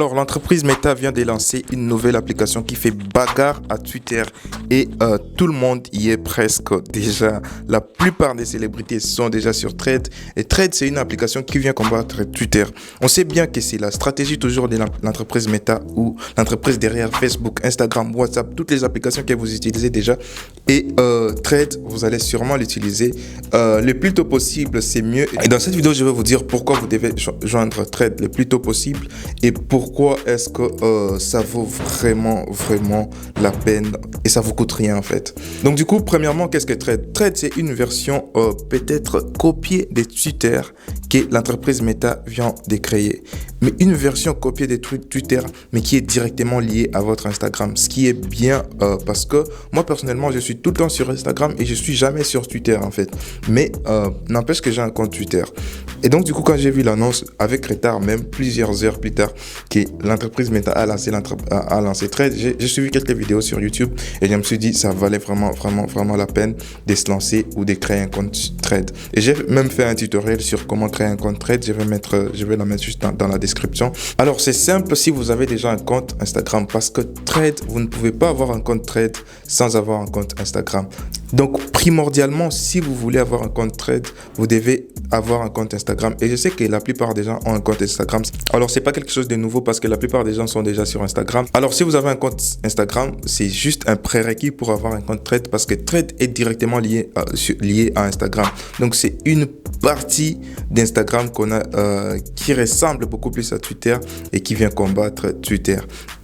Alors, l'entreprise Meta vient de lancer une nouvelle application qui fait bagarre à Twitter et tout le monde y est presque déjà. La plupart des célébrités sont déjà sur Thread et Thread, c'est une application qui vient combattre Twitter. On sait bien que c'est la stratégie toujours de l'entreprise Meta ou l'entreprise derrière Facebook, Instagram, WhatsApp, toutes les applications que vous utilisez déjà. Et Thread, vous allez sûrement l'utiliser le plus tôt possible, c'est mieux. Et dans cette vidéo, je vais vous dire pourquoi vous devez joindre Thread le plus tôt possible et pourquoi est-ce que ça vaut vraiment la peine et ça vous coûte rien en fait. Donc du coup, premièrement, qu'est-ce que Thread? Thread, c'est une version peut-être copiée de Twitter que l'entreprise Meta vient de créer. Mais une version copiée de Twitter, mais qui est directement liée à votre Instagram. Ce qui est bien parce que moi, personnellement, je suis tout le temps sur Instagram et je suis jamais sur Twitter en fait. Mais n'empêche que j'ai un compte Twitter. Et donc du coup, quand j'ai vu l'annonce avec retard, même plusieurs heures plus tard, que l'entreprise Meta a lancé Thread, j'ai suivi quelques vidéos sur YouTube et je me suis dit ça valait vraiment la peine de se lancer ou de créer un compte Thread. Et j'ai même fait un tutoriel sur comment créer un compte Thread. Je vais la mettre juste dans la description. Alors c'est simple si vous avez déjà un compte Instagram parce que Thread, vous ne pouvez pas avoir un compte Thread sans avoir un compte Instagram. Donc primordialement, si vous voulez avoir un compte Thread, vous devez avoir un compte Instagram. Et je sais que la plupart des gens ont un compte Instagram. Alors c'est pas quelque chose de nouveau parce que la plupart des gens sont déjà sur Instagram. Alors si vous avez un compte Instagram, c'est juste un prérequis pour avoir un compte Thread parce que Thread est directement lié à Instagram. Donc c'est une partie d'Instagram qui ressemble beaucoup plus à Twitter et qui vient combattre Twitter.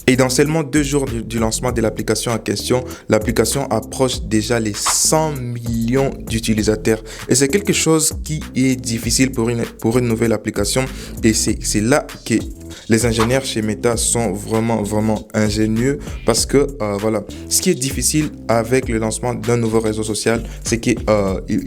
Et dans seulement 2 jours du lancement de l'application en question, l'application approche déjà les 100 millions d'utilisateurs. Et c'est quelque chose qui est difficile pour une nouvelle application. Et c'est là que les ingénieurs chez Meta sont vraiment ingénieux parce que voilà, ce qui est difficile avec le lancement d'un nouveau réseau social, c'est qu'il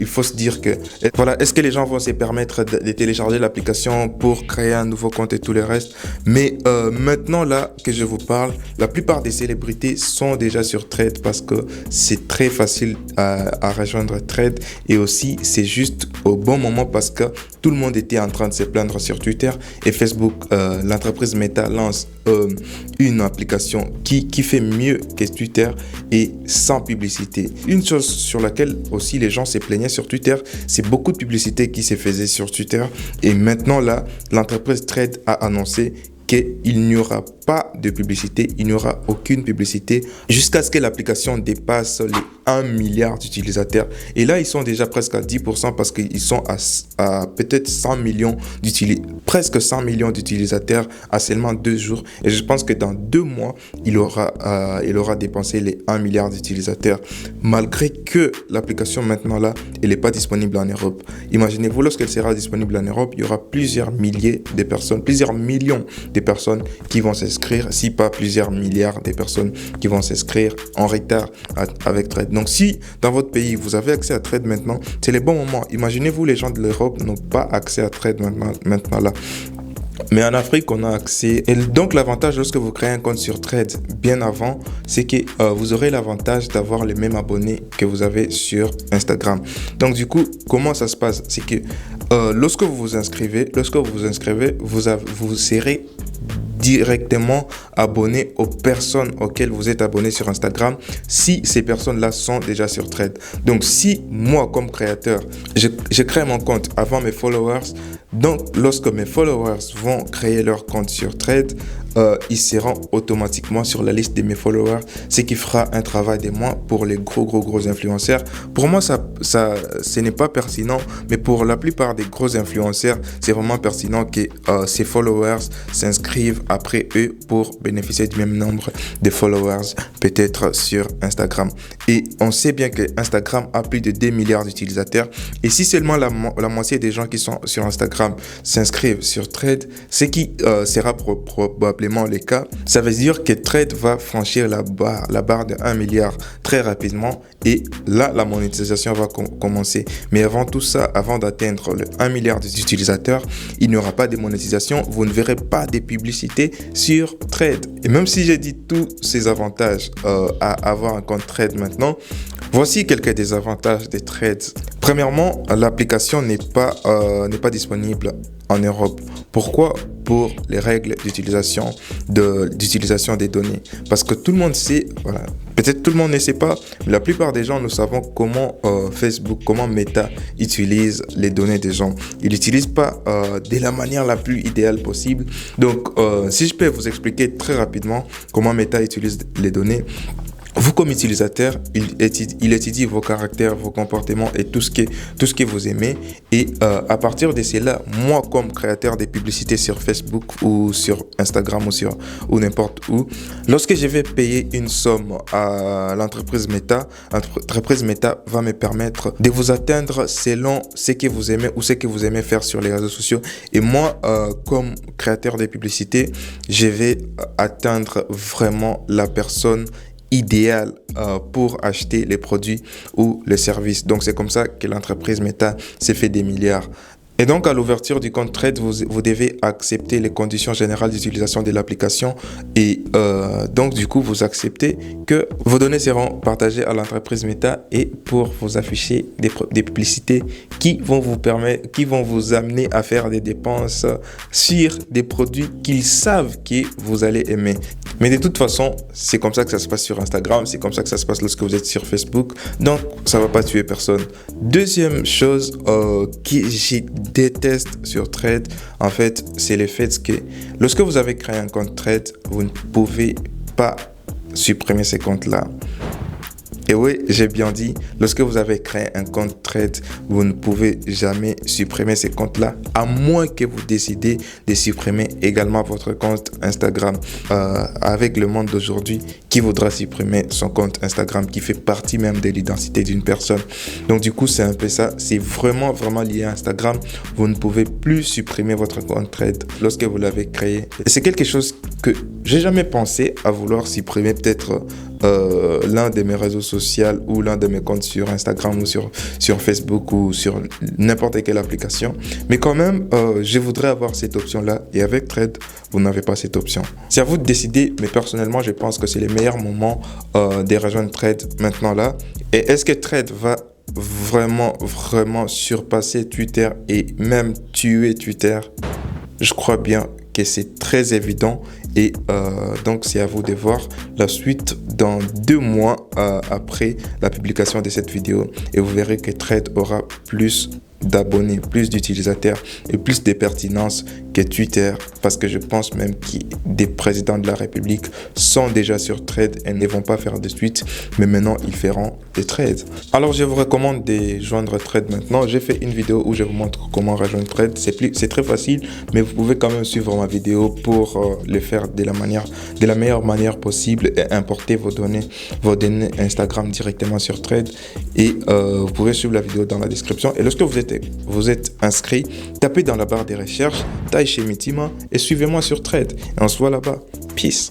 faut se dire que voilà, est-ce que les gens vont se permettre de télécharger l'application pour créer un nouveau compte et tout le reste. Mais maintenant là que je vous parle, la plupart des célébrités sont déjà sur Thread parce que c'est très facile à rejoindre Thread et aussi c'est juste au bon moment parce que tout le monde était en train de se plaindre sur Twitter et Facebook, l'entreprise Meta lance une application qui fait mieux que Twitter et sans publicité. Une chose sur laquelle aussi les gens se plaignaient sur Twitter, c'est beaucoup de publicité qui se faisait sur Twitter et maintenant là, l'entreprise Thread a annoncé qu'il n'y aura pas de publicité, il n'y aura aucune publicité jusqu'à ce que l'application dépasse les 1 milliard d'utilisateurs. Et là, ils sont déjà presque à 10% parce qu'ils sont à peut-être 100 millions presque 100 millions d'utilisateurs à seulement 2 jours. Et je pense que dans 2 mois, il aura dépensé les 1 milliard d'utilisateurs. Malgré que l'application maintenant là, elle n'est pas disponible en Europe. Imaginez-vous, lorsqu'elle sera disponible en Europe, il y aura plusieurs milliers de personnes, plusieurs millions de personnes qui vont s'inscrire, si pas plusieurs milliards de personnes qui vont s'inscrire en retard avec Thread. Donc si dans votre pays vous avez accès à Thread maintenant, c'est le bon moment. Imaginez-vous, les gens de l'Europe n'ont pas accès à Thread maintenant là. Mais en Afrique, on a accès. Et donc, l'avantage lorsque vous créez un compte sur Thread bien avant, c'est que vous aurez l'avantage d'avoir les mêmes abonnés que vous avez sur Instagram. Donc, du coup, comment ça se passe? C'est que lorsque vous vous inscrivez, vous serez directement abonné aux personnes auxquelles vous êtes abonné sur Instagram si ces personnes-là sont déjà sur Thread. Donc, si moi, comme créateur, je crée mon compte avant mes followers, donc lorsque mes followers vont créer leur compte sur Thread, ils seront automatiquement sur la liste de mes followers, ce qui fera un travail de moins pour les gros influenceurs. Pour moi, ce n'est pas pertinent, mais pour la plupart des gros influenceurs, c'est vraiment pertinent que ces followers s'inscrivent après eux pour bénéficier du même nombre de followers, peut-être sur Instagram. Et on sait bien que Instagram a plus de 2 milliards d'utilisateurs. Et si seulement la moitié des gens qui sont sur Instagram s'inscrivent sur Thread, ce qui sera probablement le cas, ça veut dire que Thread va franchir la barre de 1 milliard très rapidement et là, la monétisation va commencer. Mais avant tout ça, avant d'atteindre le 1 milliard d'utilisateurs, il n'y aura pas de monétisation, vous ne verrez pas de publicité sur Thread. Et même si j'ai dit tous ces avantages à avoir un compte Thread maintenant, voici quelques désavantages des Threads. Premièrement, l'application n'est pas disponible en Europe. Pourquoi pour les règles d'utilisation des données. Parce que tout le monde sait, voilà, peut-être tout le monde ne sait pas, mais la plupart des gens, nous savons comment Facebook, comment Meta utilise les données des gens. Il n'utilise pas de la manière la plus idéale possible. Donc, si je peux vous expliquer très rapidement comment Meta utilise les données. Vous, comme utilisateur, il étudie vos caractères, vos comportements et tout ce que vous aimez. Et à partir de cela, moi, comme créateur de publicités sur Facebook ou sur Instagram ou n'importe où, lorsque je vais payer une somme à l'entreprise Meta, l'entreprise Meta va me permettre de vous atteindre selon ce que vous aimez ou ce que vous aimez faire sur les réseaux sociaux. Et moi, comme créateur de publicités, je vais atteindre vraiment la personne idéal pour acheter les produits ou les services. Donc, c'est comme ça que l'entreprise Meta s'est fait des milliards. Et donc, à l'ouverture du compte Threads, vous devez accepter les conditions générales d'utilisation de l'application. Et donc, du coup, vous acceptez que vos données seront partagées à l'entreprise Meta et pour vous afficher des publicités qui vont vous amener à faire des dépenses sur des produits qu'ils savent que vous allez aimer. Mais de toute façon, c'est comme ça que ça se passe sur Instagram, c'est comme ça que ça se passe lorsque vous êtes sur Facebook. Donc, ça ne va pas tuer personne. Deuxième chose que j'ai déteste sur Threads, en fait, c'est le fait que lorsque vous avez créé un compte Threads, vous ne pouvez pas supprimer ces comptes-là. Et oui, j'ai bien dit, lorsque vous avez créé un compte Threads, vous ne pouvez jamais supprimer ces comptes-là, à moins que vous décidez de supprimer également votre compte Instagram. Avec le monde d'aujourd'hui, qui voudra supprimer son compte Instagram, qui fait partie même de l'identité d'une personne. Donc du coup, c'est un peu ça. C'est vraiment lié à Instagram. Vous ne pouvez plus supprimer votre compte Threads lorsque vous l'avez créé. Et c'est quelque chose que j'ai jamais pensé à vouloir supprimer, peut-être l'un de mes réseaux sociaux ou l'un de mes comptes sur Instagram ou sur Facebook ou sur n'importe quelle application. Mais quand même, je voudrais avoir cette option-là. Et avec Threads, vous n'avez pas cette option. C'est à vous de décider, mais personnellement, je pense que c'est le meilleur moment de rejoindre Threads maintenant là. Et est-ce que Threads va vraiment surpasser Twitter et même tuer Twitter? Je crois bien que c'est très évident et donc c'est à vous de voir la suite dans 2 mois après la publication de cette vidéo et vous verrez que Threads aura plus d'abonnés, plus d'utilisateurs et plus de pertinence que Twitter, parce que je pense même que des présidents de la République sont déjà sur Threads et ne vont pas faire de suite, mais maintenant ils feront des Threads. Alors je vous recommande de joindre Threads maintenant. J'ai fait une vidéo où je vous montre comment rejoindre Threads. C'est très facile, mais vous pouvez quand même suivre ma vidéo pour le faire de la meilleure manière possible et importer vos données Instagram directement sur Threads. Et vous pouvez suivre la vidéo dans la description. Et lorsque vous êtes inscrit, tapez dans la barre des recherches, Taishi Mitima et suivez-moi sur Threads. Et on se voit là-bas. Peace.